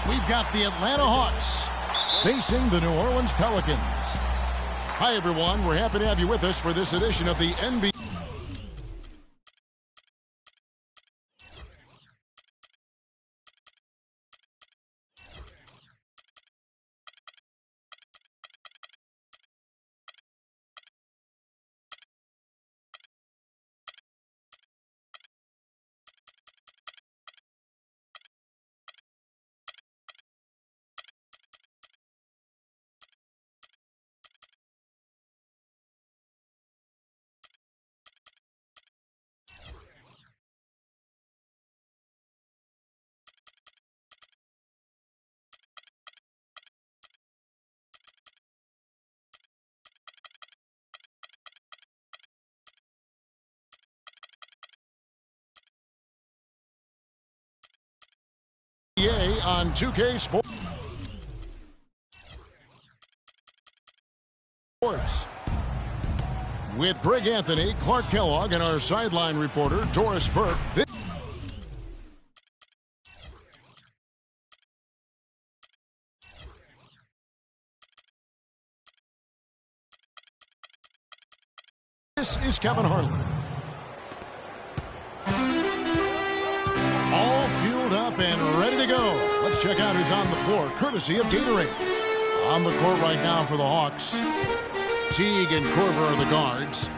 we've got the Atlanta Hawks facing the New Orleans Pelicans. Hi, everyone. We're happy to have you with us for this edition of the NBA. On 2K Sports. With Greg Anthony, Clark Kellogg, and our sideline reporter, Doris Burke. This is Kevin Harlan. All fueled up and ready to go. Let's check out who's on the floor, courtesy of Gatorade. On the court right now for the Hawks, Teague and Korver are the guards.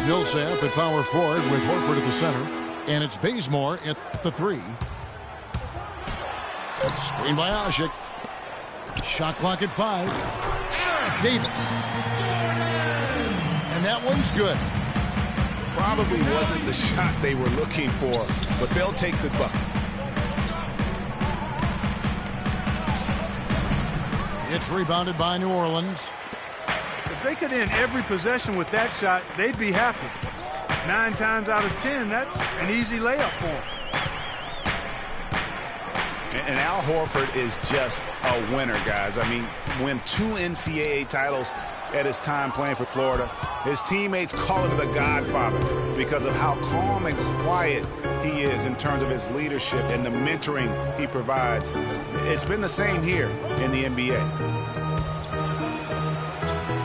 Millsap at power forward with Horford at the center. And it's Bazemore at the 3. Screen by Ashik. Shot clock at 5. Davis. And that one's good. Probably wasn't the shot they were looking for, but they'll take the bucket. It's rebounded by New Orleans. If they could end every possession with that shot, they'd be happy. 9 times out of 10, that's an easy layup for them. And Al Horford is just a winner, guys. I mean, win 2 NCAA titles at his time playing for Florida. His teammates call him the Godfather because of how calm and quiet he is in terms of his leadership and the mentoring he provides. It's been the same here in the NBA.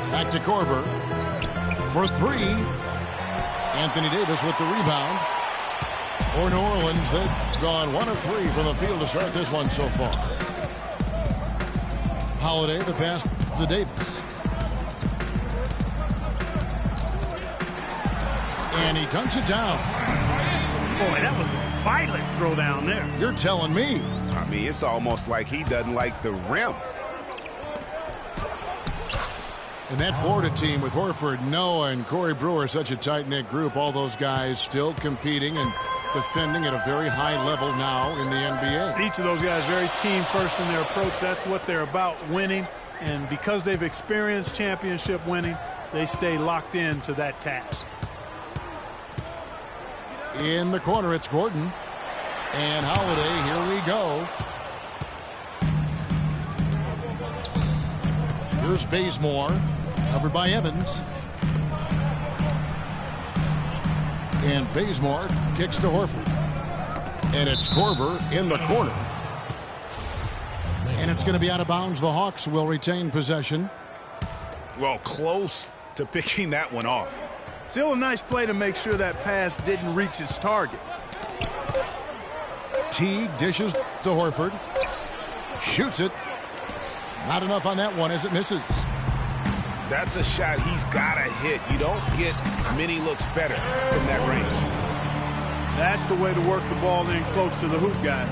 Back to Korver for 3. Anthony Davis with the rebound. For New Orleans, they've gone 1 of 3 from the field to start this one so far. Holiday, the pass to Davis. And he dunks it down. Boy, that was a violent throw down there. You're telling me. I mean, it's almost like he doesn't like the rim. And that Florida team with Horford, Noah, and Corey Brewer, such a tight-knit group. All those guys still competing and defending at a very high level now in the NBA. Each of those guys very team-first in their approach. That's what they're about, winning. And because they've experienced championship winning, they stay locked into that task. In the corner, it's Gordon. And Holiday, here we go. Here's Bazemore, covered by Evans. And Bazemore kicks to Horford. And it's Korver in the corner. And it's going to be out of bounds. The Hawks will retain possession. Well, close to picking that one off. Still a nice play to make sure that pass didn't reach its target. Teague dishes to Horford. Shoots it. Not enough on that one as it misses. That's a shot he's got to hit. You don't get many looks better from that range. That's the way to work the ball in close to the hoop, guys.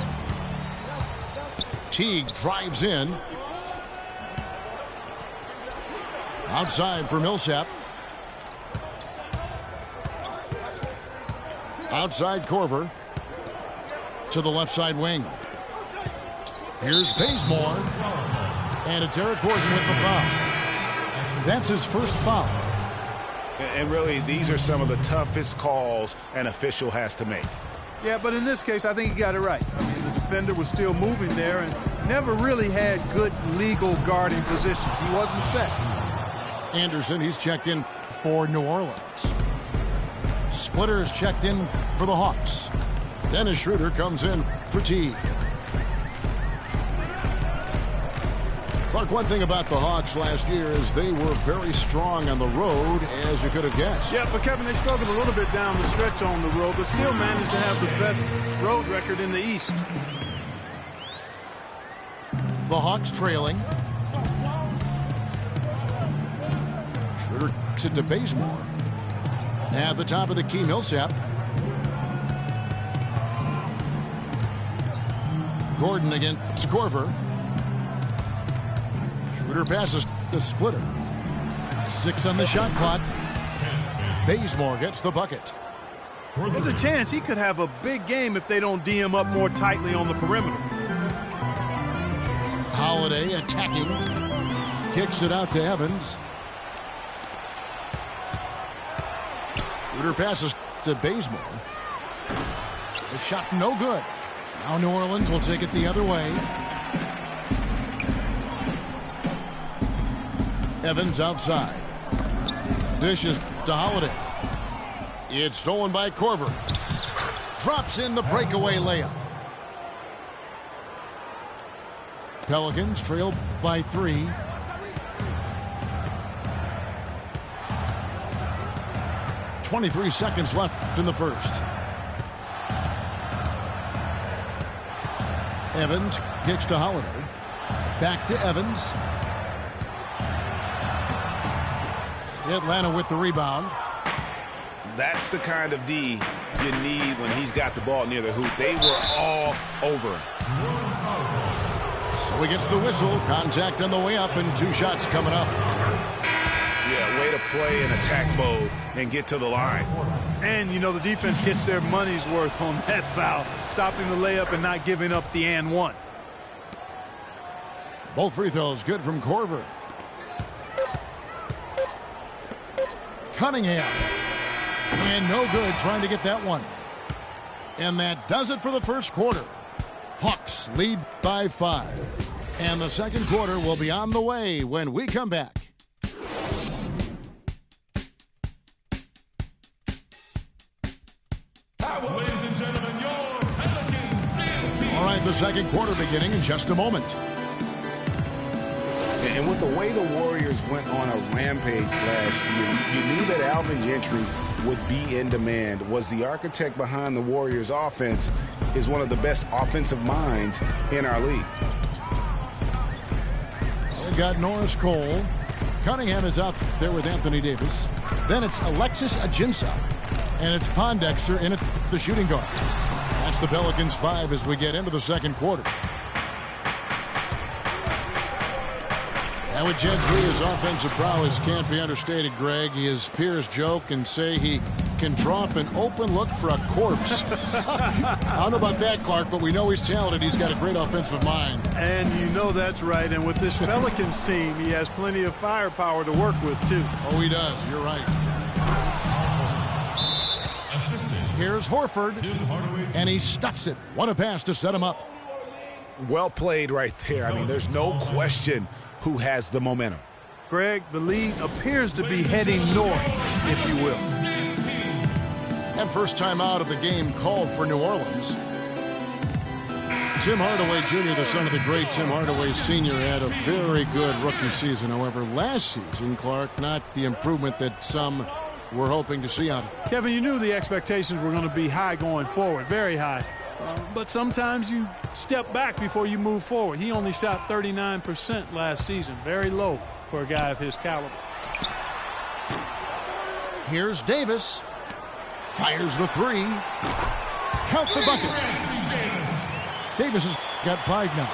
Teague drives in. Outside for Millsap. Outside Korver. To the left side wing. Here's Bazemore. And it's Eric Gordon with the foul. That's his first foul. And really, these are some of the toughest calls an official has to make. Yeah, but in this case, I think he got it right. I mean, the defender was still moving there and never really had good legal guarding position. He wasn't set. Anderson, he's checked in for New Orleans. Splitter is checked in for the Hawks. Dennis Schroeder comes in for Teague. Clark, one thing about the Hawks last year is they were very strong on the road, as you could have guessed. Yeah, but Kevin, they struggled a little bit down the stretch on the road, but still managed to have the best road record in the East. The Hawks trailing. Schroeder kicks it to Bazemore. At the top of the key, Millsap. Gordon against Korver. Schroeder passes the splitter. 6 on the shot clock. Bazemore gets the bucket. There's a chance he could have a big game if they don't D him up more tightly on the perimeter. Holiday attacking. Kicks it out to Evans. Schroeder passes to Bazemore. The shot no good. Now New Orleans will take it the other way. Evans outside. Dishes to Holiday. It's stolen by Korver. Drops in the breakaway layup. Pelicans trail by 3. .23 seconds left in the first. Evans kicks to Holiday. Back to Evans. Atlanta with the rebound. That's the kind of D you need when he's got the ball near the hoop. They were all over him. So he gets the whistle. Contact on the way up and 2 shots coming up. Yeah, way to play in attack mode and get to the line. And, you know, the defense gets their money's worth on that foul, stopping the layup and not giving up the and one. Both free throws good from Korver. Cunningham. And no good trying to get that one. And that does it for the first quarter. Hawks lead by 5. And the second quarter will be on the way when we come back. Ladies and gentlemen, your Pelicans. All right, the second quarter beginning in just a moment. And with the way the Warriors went on a rampage last year, you knew that Alvin Gentry would be in demand. Was the architect behind the Warriors' offense, is one of the best offensive minds in our league. We've got Norris Cole. Cunningham is out there with Anthony Davis. Then it's Alexis Ajinça. And it's Pondexter in at the shooting guard. That's the Pelicans 5 as we get into the second quarter. And with Gentry, his offensive prowess can't be understated, Greg. His peers joke and say he can draw up an open look for a corpse. I don't know about that, Clark, but we know he's talented. He's got a great offensive mind. And you know that's right. And with this Pelicans team, he has plenty of firepower to work with, too. Oh, he does. You're right. Here's Horford, and he stuffs it. What a pass to set him up. Well played right there. I mean, there's no question who has the momentum. Greg, the lead appears to be heading north, if you will. And first time out of the game called for New Orleans. Tim Hardaway Jr., the son of the great Tim Hardaway Sr., had a very good rookie season. However, last season, Clark, not the improvement that some were hoping to see out of him. Kevin, you knew the expectations were going to be high going forward, very high. But sometimes you step back before you move forward. He only shot 39% last season. Very low for a guy of his caliber. Here's Davis. Fires the 3. Count the bucket. Davis has got 5 now.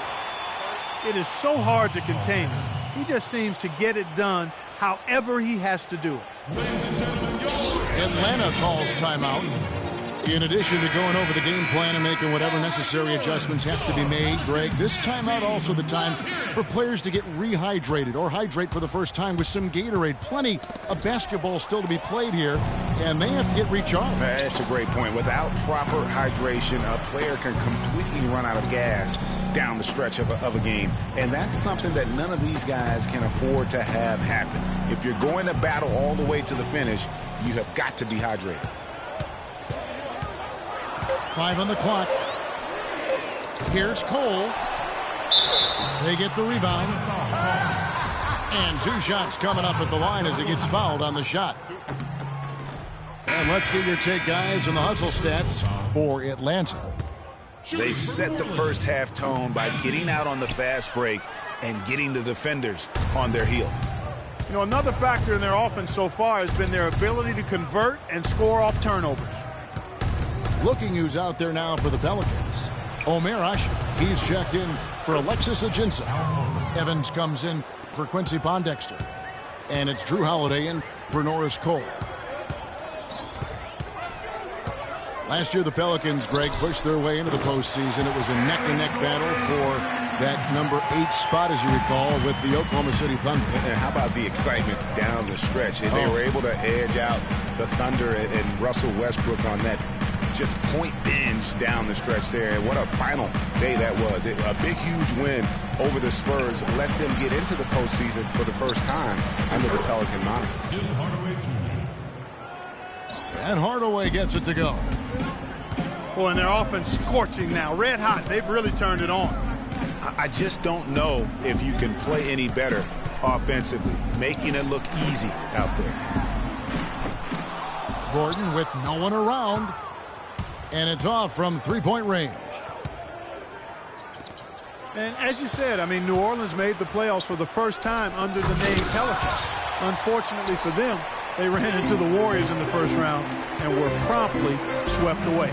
It is so hard to contain him. He just seems to get it done however he has to do it. Atlanta calls timeout. In addition to going over the game plan and making whatever necessary adjustments have to be made, Greg, this timeout also the time for players to get rehydrated or hydrate for the first time with some Gatorade. Plenty of basketball still to be played here, and they have to get recharged. That's a great point. Without proper hydration, a player can completely run out of gas down the stretch of a game. And that's something that none of these guys can afford to have happen. If you're going to battle all the way to the finish, you have got to be hydrated. 5 on the clock. Here's Cole. They get the rebound. And 2 shots coming up at the line as he gets fouled on the shot. And let's get your take, guys, on the hustle stats for Atlanta. They've set the first half tone by getting out on the fast break and getting the defenders on their heels. You know, another factor in their offense so far has been their ability to convert and score off turnovers. Looking who's out there now for the Pelicans. Omer Asha. He's checked in for Alexis Ajinça. Evans comes in for Quincy Pondexter. And it's Drew Holiday in for Norris Cole. Last year, the Pelicans, Greg, pushed their way into the postseason. It was a neck-and-neck battle for that number 8 spot, as you recall, with the Oklahoma City Thunder. And how about the excitement down the stretch? They were able to edge out the Thunder and Russell Westbrook on that just point binge down the stretch there. And what a final day that was. A big, huge win over the Spurs let them get into the postseason for the first time under the Pelican moniker. And Hardaway gets it to go. Well, and their offense scorching now. Red hot. They've really turned it on. I just don't know if you can play any better offensively, making it look easy out there. Gordon with no one around. And it's off from 3-point range. And as you said, I mean, New Orleans made the playoffs for the first time under the name Pelicans. Unfortunately for them, they ran into the Warriors in the first round and were promptly swept away.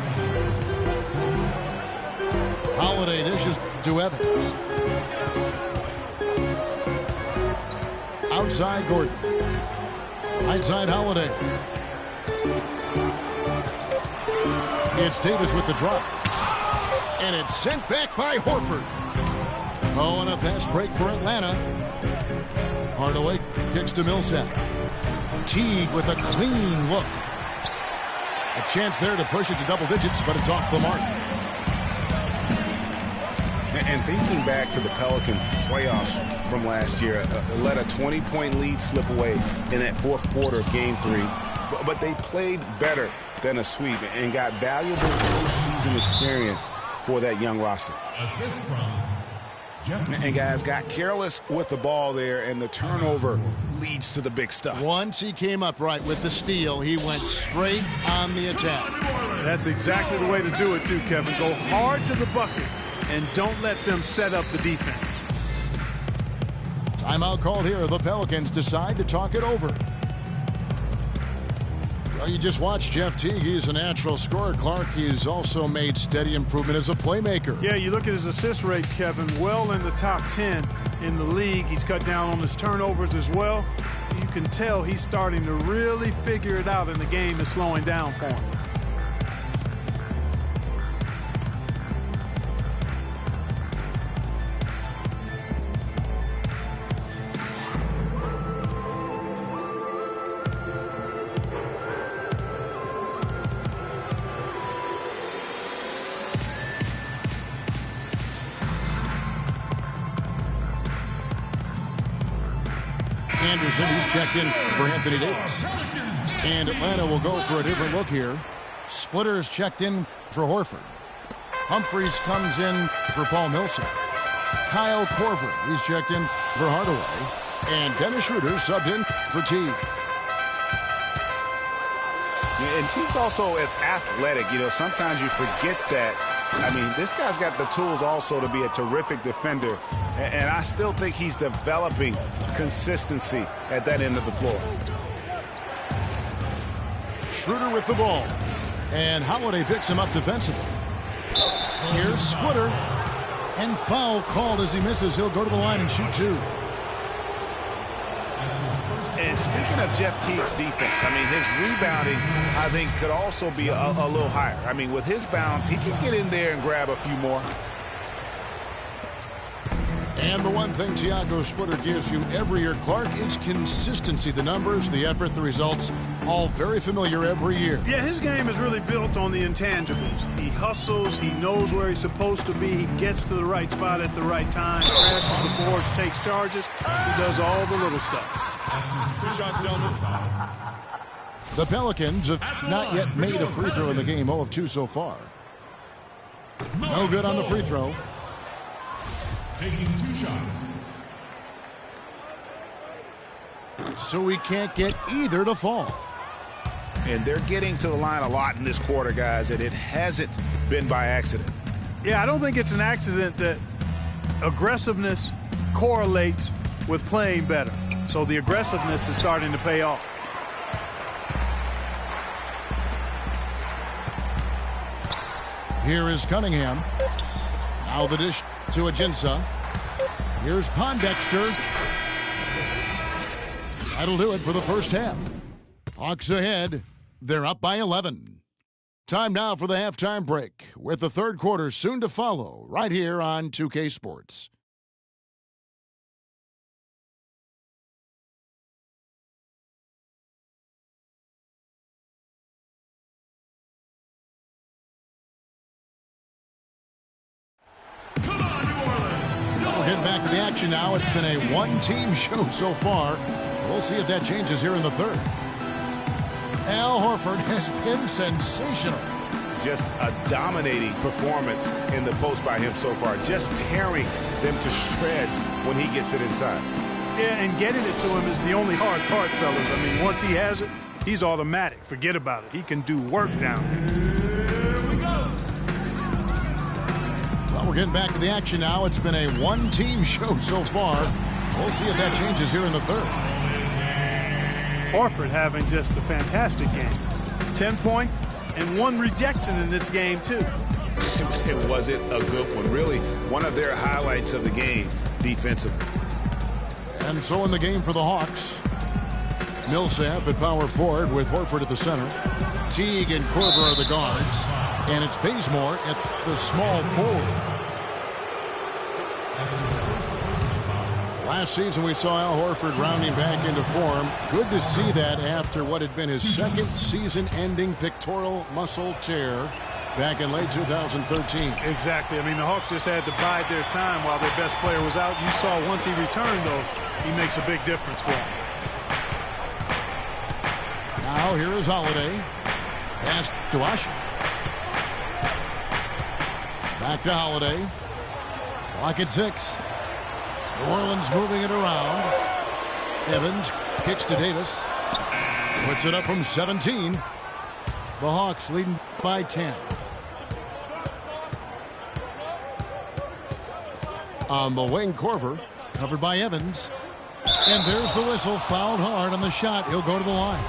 Holiday dishes to Evans. Outside Gordon. Right side Holiday. It's Davis with the drop. And it's sent back by Horford. Oh, and a fast break for Atlanta. Hardaway kicks to Millsap. Teague with a clean look. A chance there to push it to double digits, but it's off the mark. And thinking back to the Pelicans' playoffs from last year, let a 20-point lead slip away in that fourth quarter of Game 3. But they played better than a sweep and got valuable postseason experience for that young roster. Assist from Jeff. And guys got careless with the ball there, and the turnover leads to the big stuff. Once he came up right with the steal, he went straight on the attack. That's exactly the way to do it, too, Kevin. Go hard to the bucket and don't let them set up the defense. Timeout called here. The Pelicans decide to talk it over. Well, you just watched Jeff Teague. He's a natural scorer. Clark, he's also made steady improvement as a playmaker. Yeah, you look at his assist rate, Kevin, well in the top 10 in the league. He's cut down on his turnovers as well. You can tell he's starting to really figure it out, and the game is slowing down for him. Anderson, he's checked in for Anthony Davis. And Atlanta will go for a different look here. Splitter's checked in for Horford. Humphreys comes in for Paul Millsap. Kyle Korver, he's checked in for Hardaway. And Dennis Schroeder subbed in for Teague. Yeah, and Teague's also athletic. You know, sometimes you forget that. I mean, this guy's got the tools also to be a terrific defender. And I still think he's developing consistency at that end of the floor. Schroeder with the ball. And Holiday picks him up defensively. Here's Splitter. And foul called as he misses. He'll go to the line and shoot 2. And speaking of Jeff Teague's defense, I mean, his rebounding, I think, could also be a little higher. I mean, with his bounce, he can get in there and grab a few more. And the one thing Tiago Splitter gives you every year, Clark, is consistency. The numbers, the effort, the results, all very familiar every year. Yeah, his game is really built on the intangibles. He hustles. He knows where he's supposed to be. He gets to the right spot at the right time, crashes the boards, takes charges. He does all the little stuff. The Pelicans have not yet made a free throw in the game. 0 of 2 so far. No good on the free throw. taking 2 shots. So he can't get either to fall. And they're getting to the line a lot in this quarter, guys, and it hasn't been by accident. Yeah, I don't think it's an accident that aggressiveness correlates with playing better. So the aggressiveness is starting to pay off. Here is Cunningham. Now the dish to Ajinça. Here's Pondexter. That'll do it for the first half. Hawks ahead. They're up by 11. Time now for the halftime break, with the third quarter soon to follow, right here on 2K Sports. We're getting back to the action now. It's been a one-team show so far. We'll see if that changes here in the third. Al Horford has been sensational. Just a dominating performance in the post by him so far. Just tearing them to shreds when he gets it inside. Yeah, and getting it to him is the only hard part, fellas. I mean, once he has it, he's automatic. Forget about it. He can do work down there. Here we go. Well, we're getting back to the action now. It's been a one-team show so far. We'll see if that changes here in the third. Horford having just a fantastic game. 10 points and 1 rejection in this game, too. It wasn't a good one. Really, one of their highlights of the game defensively. And so in the game for the Hawks, Millsap at power forward with Horford at the center. Teague and Korver are the guards. And it's Bazemore at the small forward. Last season we saw Al Horford rounding back into form. Good to see that after what had been his second season-ending pectoral muscle tear back in late 2013. Exactly. I mean, the Hawks just had to bide their time while their best player was out. You saw once he returned, though, he makes a big difference for them. Now here is Holiday. Pass to Asher. Back to Holiday. Clock at 6. New Orleans moving it around. Evans kicks to Davis. Puts it up from 17. The Hawks leading by 10. On the wing, Korver, covered by Evans. And there's the whistle, fouled hard on the shot. He'll go to the line.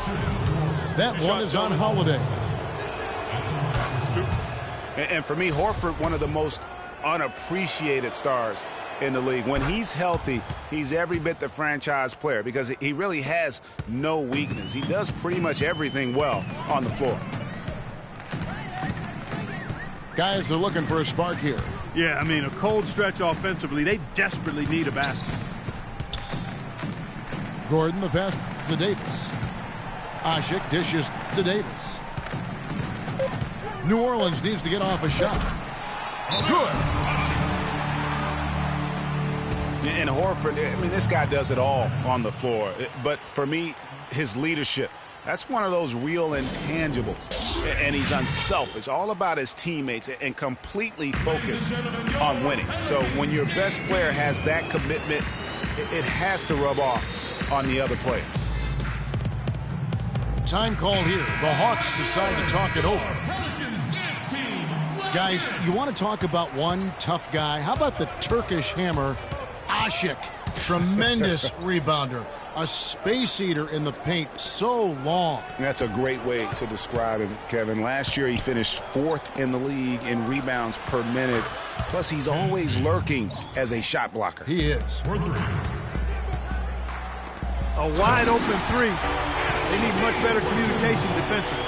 That one is on Holiday. And for me, Horford, one of the most unappreciated stars in the league. When he's healthy, he's every bit the franchise player because he really has no weakness. He does pretty much everything well on the floor. Guys are looking for a spark here. Yeah, I mean, a cold stretch offensively. They desperately need a basket. Gordon, the pass to Davis. Asik dishes to Davis. New Orleans needs to get off a shot. Good. And Horford, I mean, this guy does it all on the floor. But for me, his leadership, that's one of those real intangibles. And he's unselfish, all about his teammates and completely focused on winning. So when your best player has that commitment, it has to rub off on the other player. Time called here. The Hawks decide to talk it over. Guys, you want to talk about one tough guy? How about the Turkish hammer, Asik? Tremendous rebounder. A space eater in the paint, so long. That's a great way to describe him, Kevin. Last year he finished 4th in the league in rebounds per minute. Plus he's always lurking as a shot blocker. He is. A wide open 3. They need much better communication defensively.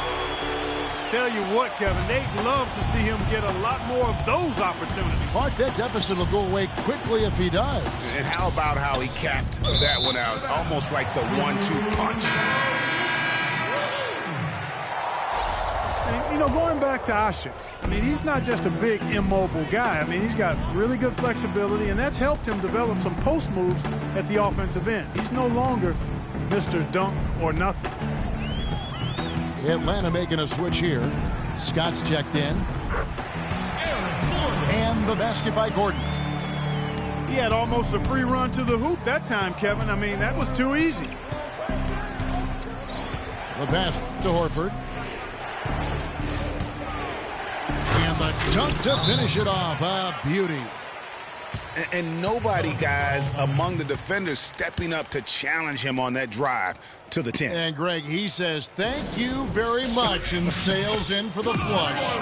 Tell you what, Kevin, they'd love to see him get a lot more of those opportunities. Clark, that deficit will go away quickly if he does. And how about how he capped that one out? Almost like the 1-2 punch. And, you know, going back to Asik, I mean, he's not just a big, immobile guy. I mean, he's got really good flexibility, and that's helped him develop some post moves at the offensive end. He's no longer Mr. Dunk or nothing. Atlanta making a switch here. Scott's checked in. And the basket by Gordon. He had almost a free run to the hoop that time, Kevin. I mean, that was too easy. The pass to Horford. And the dunk to finish it off. A beauty. And nobody, guys, among the defenders stepping up to challenge him on that drive to the 10. And, Greg, he says, thank you very much, and sails in for the flush.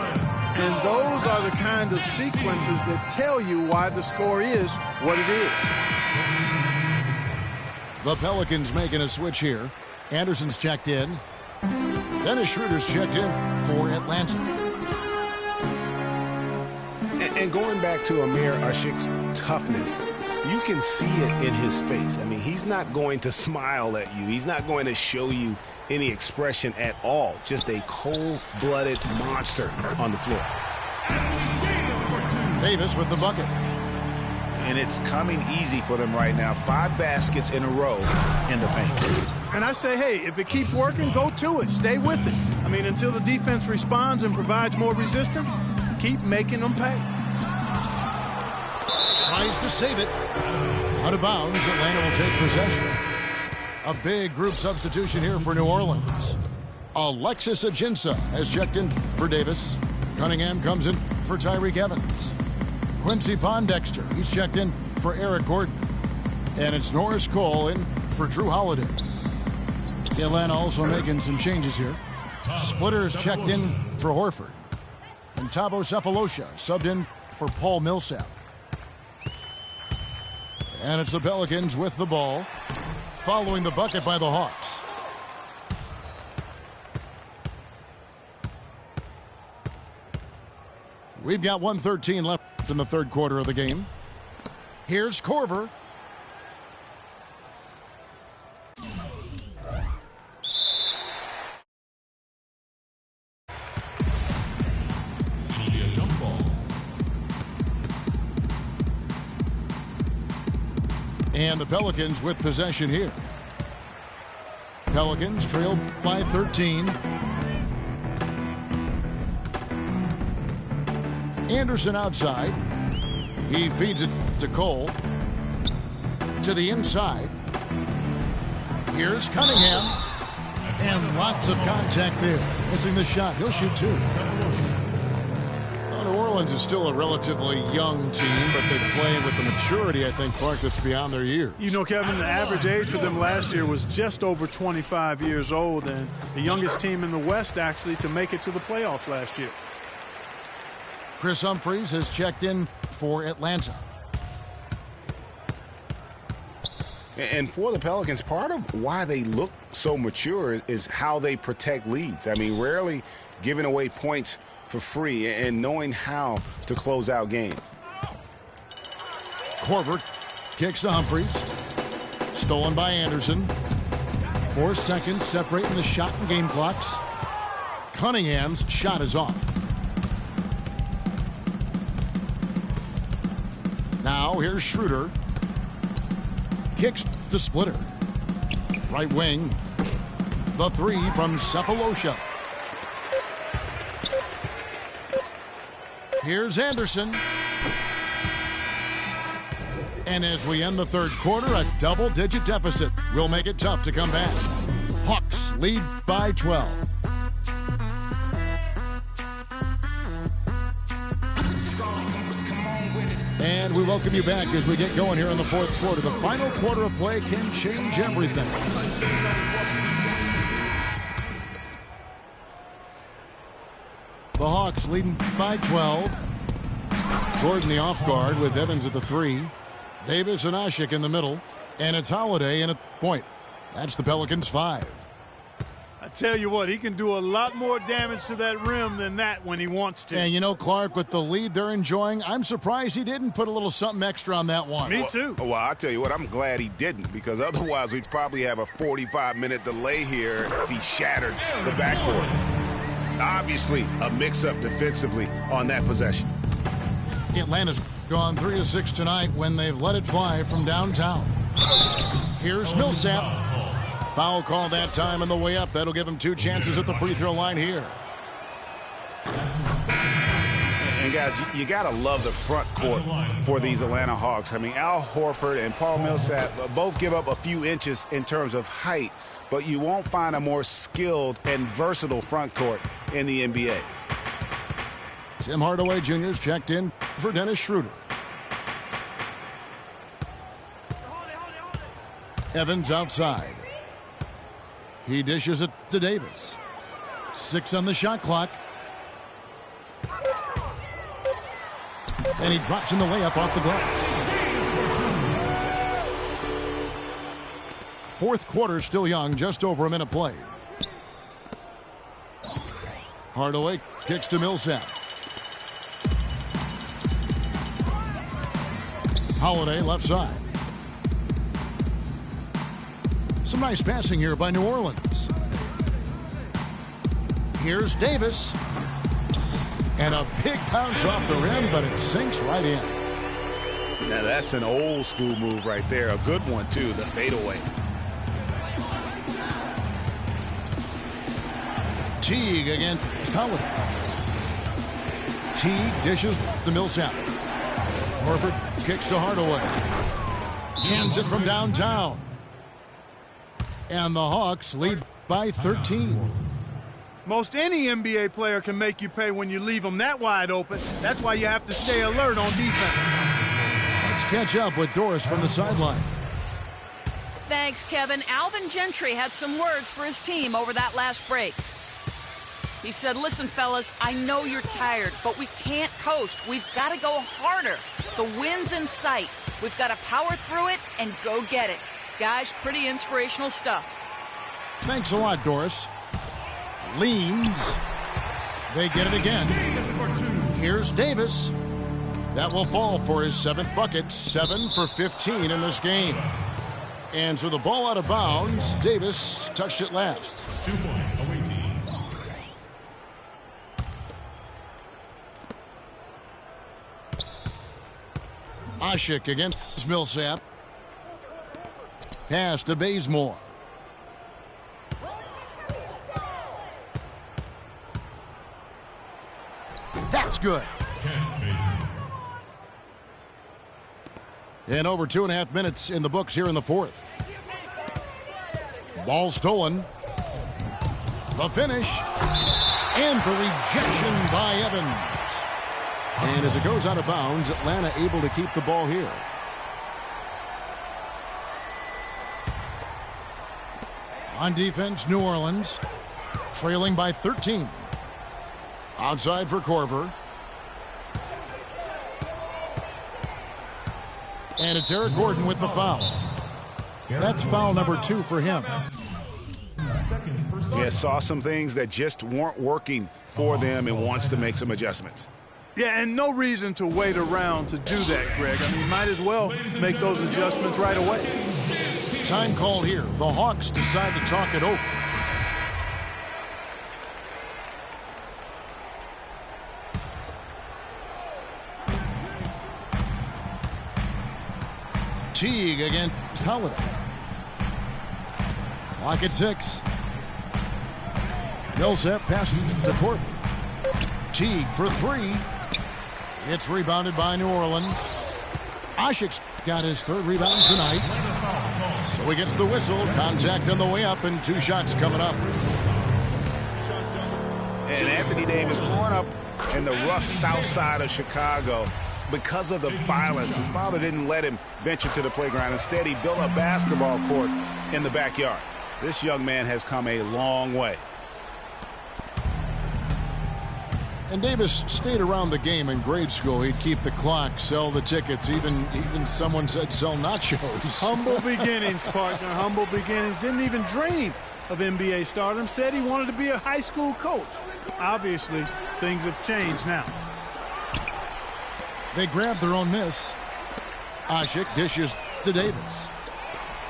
And those are the kind of sequences that tell you why the score is what it is. The Pelicans making a switch here. Anderson's checked in. Dennis Schroeder's checked in for Atlanta. And going back to Amir Ashik's toughness, you can see it in his face. I mean, he's not going to smile at you. He's not going to show you any expression at all. Just a cold-blooded monster on the floor. Davis with the bucket. And it's coming easy for them right now. 5 baskets in a row in the paint. And I say, hey, if it keeps working, go to it. Stay with it. I mean, until the defense responds and provides more resistance, keep making them pay. Tries to save it. Out of bounds, Atlanta will take possession. A big group substitution here for New Orleans. Alexis Ajinça has checked in for Davis. Cunningham comes in for Tyreek Evans. Quincy Pondexter, he's checked in for Eric Gordon. And it's Norris Cole in for Drew Holiday. Atlanta also making some changes here. Splitter's checked in for Horford. And Thabo Sefolosha subbed in for Paul Millsap. And it's the Pelicans with the ball, following the bucket by the Hawks. We've got 1:13 left in the third quarter of the game. Here's Korver. And the Pelicans with possession here. Pelicans trailed by 13. Anderson outside. He feeds it to Cole. To the inside. Here's Cunningham. And lots of contact there. Missing the shot. He'll shoot 2. New Orleans is still a relatively young team, but they play with the maturity, I think, Clark, that's beyond their years. You know, Kevin, the average age for them last year was just over 25 years old, and the youngest team in the West, actually, to make it to the playoffs last year. Chris Humphries has checked in for Atlanta. And for the Pelicans, part of why they look so mature is how they protect leads. I mean, rarely giving away points for free and knowing how to close out games. Korver kicks to Humphries. Stolen by Anderson. 4 seconds separating the shot and game clocks. Cunningham's shot is off. Now here's Schroeder. Kicks to Splitter. Right wing. The 3 from Sefolosha. Here's Anderson. And as we end the third quarter, a double-digit deficit will make it tough to come back. Hawks lead by 12. And we welcome you back as we get going here in the fourth quarter. The final quarter of play can change everything. The Hawks leading by 12. Gordon the off guard with Evans at the 3. Davis and Ashik in the middle. And it's Holiday in at point. That's the Pelicans' 5. I tell you what, he can do a lot more damage to that rim than that when he wants to. And you know, Clark, with the lead they're enjoying, I'm surprised he didn't put a little something extra on that one. Me too. Well, I'll tell you what, I'm glad he didn't, because otherwise we'd probably have a 45-minute delay here if he shattered the backboard. Obviously, a mix-up defensively on that possession. Atlanta's gone 3 of 6 tonight when they've let it fly from downtown. Here's Millsap. Foul call that time on the way up. That'll give him 2 chances at the free throw line here. And, guys, you got to love the front court for these Atlanta Hawks. I mean, Al Horford and Paul Millsap both give up a few inches in terms of height, but you won't find a more skilled and versatile front court in the NBA. Tim Hardaway Jr. is checked in for Dennis Schroeder. Evans outside. He dishes it to Davis. 6 on the shot clock. And he drops in the layup off the glass. Fourth quarter still young, just over a minute played. Hardaway kicks to Millsap. Holiday left side. Some nice passing here by New Orleans. Here's Davis. And a big bounce off the rim, but it sinks right in. Now that's an old school move right there. A good one, too, the fadeaway. Teague against Holiday. Teague dishes to Millsap. Horford kicks to Hardaway. Hands it from downtown. And the Hawks lead by 13. Most any NBA player can make you pay when you leave them that wide open. That's why you have to stay alert on defense. Let's catch up with Doris from the sideline. Thanks, Kevin. Alvin Gentry had some words for his team over that last break. He said, listen, fellas, I know you're tired, but we can't coast. We've got to go harder. The win's in sight. We've got to power through it and go get it. Guys, pretty inspirational stuff. Thanks a lot, Doris. Leans. They get it again. Here's Davis. That will fall for his 7th bucket. 7 for 15 in this game. And so the ball out of bounds. Davis touched it last. 2 points, away team. Ashik against Millsap. Pass to Bazemore. That's good. And over 2.5 minutes in the books here in the fourth. Ball stolen. The finish. And the rejection by Evans. And as it goes out of bounds, Atlanta able to keep the ball here. On defense, New Orleans trailing by 13. Outside for Korver. And it's Eric Gordon with the foul. That's foul number 2 for him. Yeah, saw some things that just weren't working for them and wants to make some adjustments. Yeah, and no reason to wait around to do that, Greg. I mean, might as well make those adjustments right away. Time call here. The Hawks decide to talk it over. Teague against Holiday. Clock at 6. Millsap passes to Korver. Teague for 3. It's rebounded by New Orleans. Ashik's got his 3rd rebound tonight. So he gets the whistle. Contact on the way up and 2 shots coming up. And Anthony Davis growing up in the rough south side of Chicago, because of the violence, his father didn't let him venture to the playground. Instead, he built a basketball court in the backyard. This young man has come a long way. And Davis stayed around the game in grade school. He'd keep the clock, sell the tickets, even someone said sell nachos. Humble beginnings, partner, humble beginnings. Didn't even dream of NBA stardom. Said he wanted to be a high school coach. Obviously, things have changed now. They grab their own miss. Ashik dishes to Davis.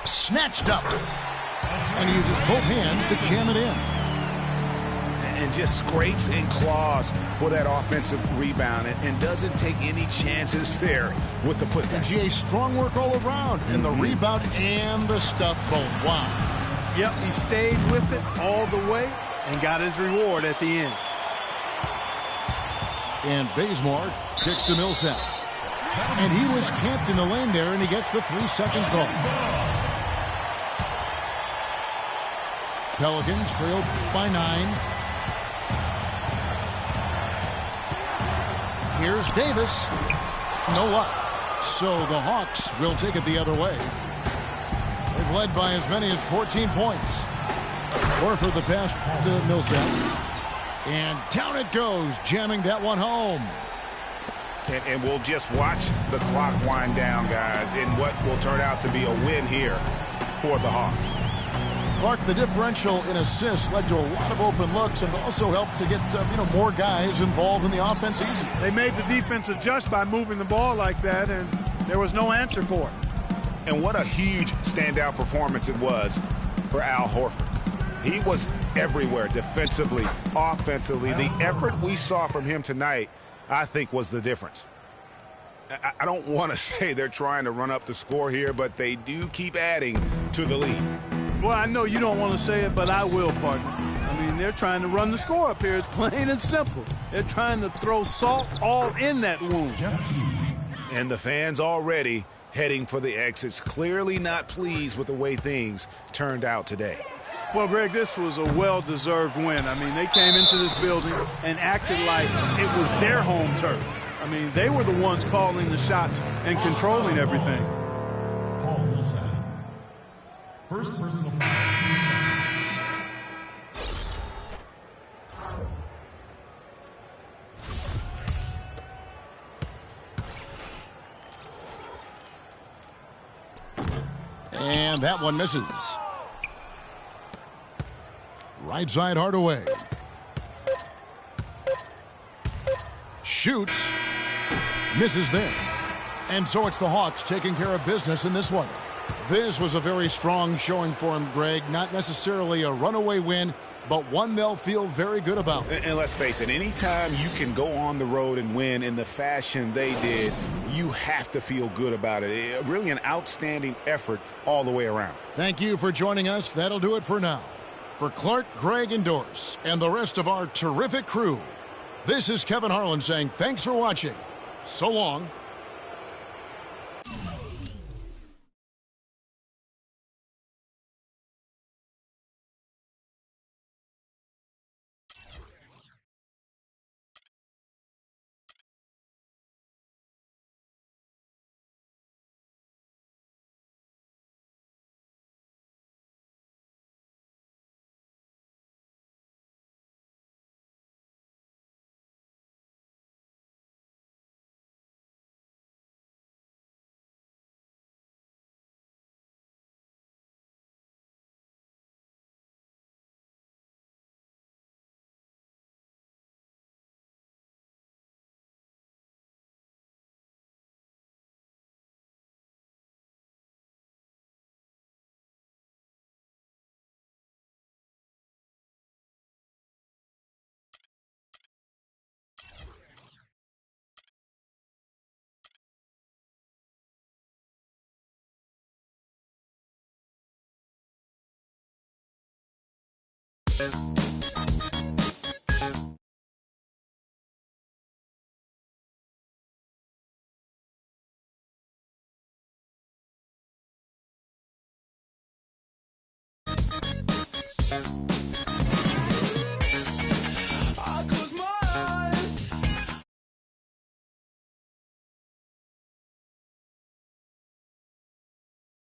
Snatched up. And he uses both hands to jam it in. And just scrapes and claws for that offensive rebound and doesn't take any chances there with the putback. And GA, strong work all around. And the rebound and the stuff both. Wow. Yep, he stayed with it all the way and got his reward at the end. And Bazemore kicks to Millsap. And he was camped in the lane there, and he gets the 3-second call. Pelicans trailed by 9. Here's Davis. No luck. So the Hawks will take it the other way. They've led by as many as 14 points. Horford the pass to Millsap. And down it goes, jamming that one home. And we'll just watch the clock wind down, guys, in what will turn out to be a win here for the Hawks. Clark, the differential in assists led to a lot of open looks and also helped to get more guys involved in the offense easy. They made the defense adjust by moving the ball like that, and there was no answer for it. And what a huge standout performance it was for Al Horford. He was everywhere defensively, offensively. The effort we saw from him tonight, I think, was the difference. I don't want to say they're trying to run up the score here, but they do keep adding to the lead. Well, I know you don't want to say it, but I will, partner. I mean, they're trying to run the score up here. It's plain and simple. They're trying to throw salt all in that wound. And the fans already heading for the exits, clearly not pleased with the way things turned out today. Well, Greg, this was a well-deserved win. I mean, they came into this building and acted like it was their home turf. I mean, they were the ones calling the shots and controlling everything. Paul Millsap. First personal foul. And that one misses. Right side Hardaway. Shoots. Misses there. And so it's the Hawks taking care of business in this one. This was a very strong showing for him, Greg. Not necessarily a runaway win, but one they'll feel very good about. And let's face it, anytime you can go on the road and win in the fashion they did, you have to feel good about it. Really an outstanding effort all the way around. Thank you for joining us. That'll do it for now. For Clark, Greg, and Doris, and the rest of our terrific crew, this is Kevin Harlan saying thanks for watching. So long.